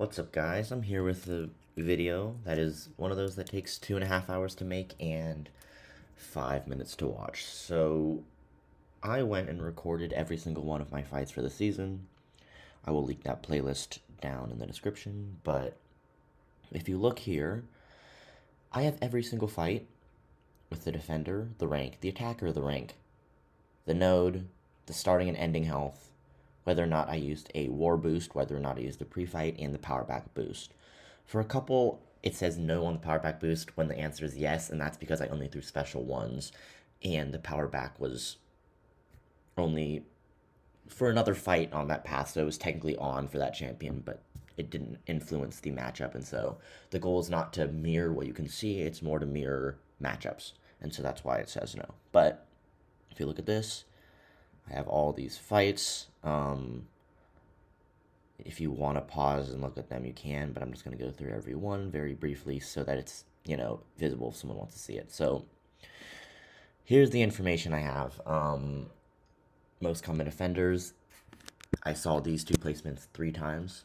What's up, guys? I'm here with a video that is one of those that takes 2.5 hours to make and 5 minutes to watch. So I went and recorded every single one of my fights for the season. I will link that playlist down in the description, but if you look here, I have every single fight with the defender, the rank, the attacker, the rank, the node, the starting and ending health, whether or not I used a war boost, whether or not I used a pre-fight, and the power back boost. For a couple, it says no on the power back boost when the answer is yes, and that's because I only threw special ones, and the power back was only for another fight on that path, so it was technically on for that champion, but it didn't influence the matchup, and so the goal is not to mirror what you can see, it's more to mirror matchups, and so that's why it says no. But if you look at this, I have all these fights. If you want to pause and look at them, you can, but I'm just going to go through every one very briefly so that it's, visible if someone wants to see it. So here's the information I have. Most common offenders, I saw these two placements 3 times.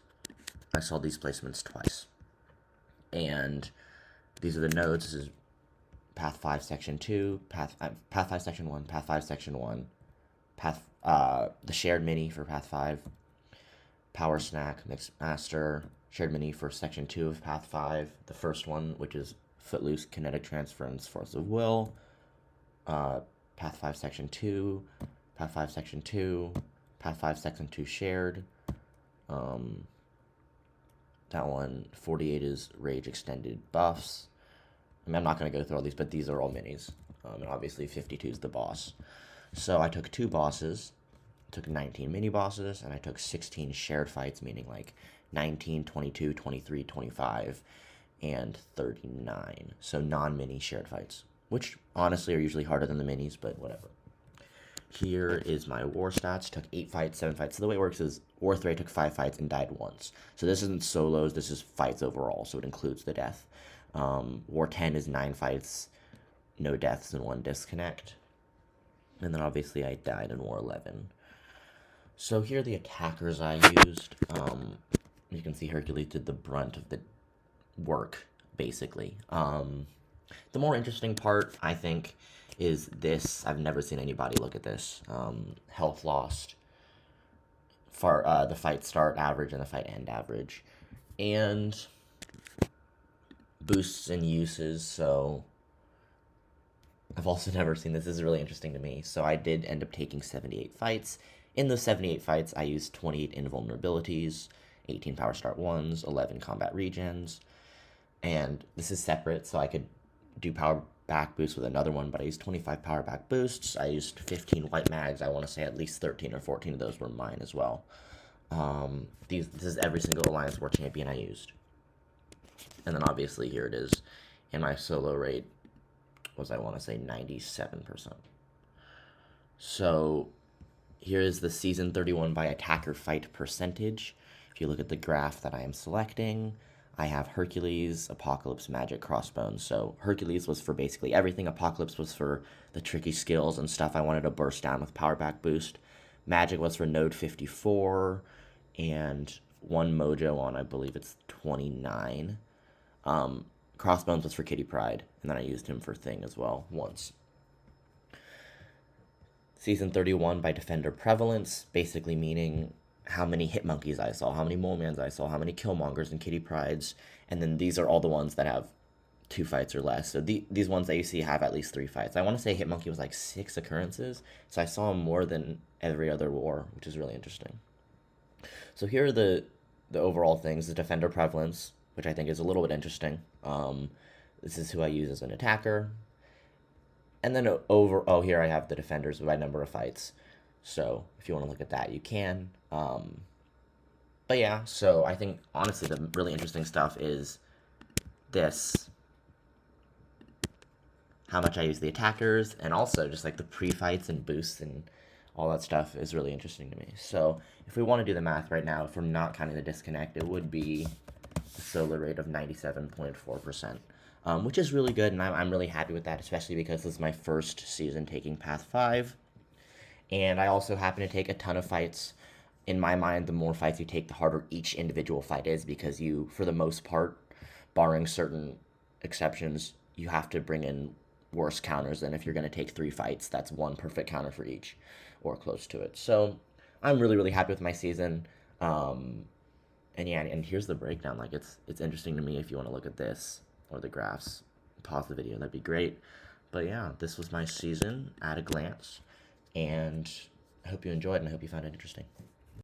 I saw these placements twice. And these are the nodes. This is Path 5, Section 2, Path 5, Section 1, Path 5, Section 1, the shared mini for Path 5, Power Snack, Mixed Master, shared mini for Section 2 of Path 5, the first one, which is Footloose, Kinetic Transference, Force of Will, Path 5, Section 2, Path 5, Section 2, Path 5, Section 2 shared, that one, 48 is Rage Extended Buffs. I mean, I'm not going to go through all these, but these are all minis, and obviously 52 is the boss. So I took 2 bosses, took 19 mini bosses, and I took 16 shared fights, meaning like 19, 22, 23, 25, and 39. So non-mini shared fights, which honestly are usually harder than the minis, but whatever. Here is my war stats. Took 8 fights, 7 fights. So the way it works is War 3 I took 5 fights and died once. So this isn't solos, this is fights overall, so it includes the death. War 10 is 9 fights, no deaths, and 1 disconnect. And then obviously I died in War 11. So here are the attackers I used. You can see Hercules did the brunt of the work, basically. The more interesting part, I think, is this. I've never seen anybody look at this. Health lost, for the fight start average and the fight end average. And boosts and uses, so I've also never seen this. This is really interesting to me. So I did end up taking 78 fights. In those 78 fights, I used 28 invulnerabilities, 18 power start 1s, 11 combat regens, and this is separate, so I could do power back boosts with another one, but I used 25 power back boosts. I used 15 white mags. I want to say at least 13 or 14 of those were mine as well. This is every single Alliance War champion I used. And then obviously here it is. And my solo rate was, I want to say, 97%. So here is the Season 31 by attacker fight percentage. If you look at the graph that I am selecting, I have Hercules, Apocalypse, Magic, Crossbones. So Hercules was for basically everything. Apocalypse was for the tricky skills and stuff I wanted to burst down with Power Back Boost. Magic was for Node 54 and 1 Mojo on, I believe it's 29. Crossbones was for Kitty Pryde, and then I used him for Thing as well once. Season 31 by Defender Prevalence, basically meaning how many hit monkeys I saw, how many Molemans I saw, how many Killmongers and Kitty Prydes, and then these are all the ones that have 2 fights or less. So these ones that you see have at least 3 fights. I want to say Hitmonkey was like 6 occurrences, so I saw more than every other war, which is really interesting. So here are the overall things. The Defender Prevalence, which I think is a little bit interesting. This is who I use as an attacker. And then here I have the defenders by number of fights. So if you want to look at that, you can. But yeah, so I think, honestly, the really interesting stuff is this. How much I use the attackers, and also just like the pre-fights and boosts and all that stuff is really interesting to me. So if we want to do the math right now, if we're not counting the disconnect, it would be a solo rate of 97.4%. Which is really good, and I'm really happy with that, especially because this is my first season taking Path 5. And I also happen to take a ton of fights in my mind, the more fights you take, the harder each individual fight is, because you, for the most part, barring certain exceptions, you have to bring in worse counters than if you're going to take 3 fights. That's one perfect counter for each, or close to it. So I'm really, really happy with my season. And yeah, and here's the breakdown. Like, it's interesting to me. If you want to look at this or the graphs, pause the video. That'd be great. But yeah, this was my season at a glance, and I hope you enjoyed, and I hope you found it interesting.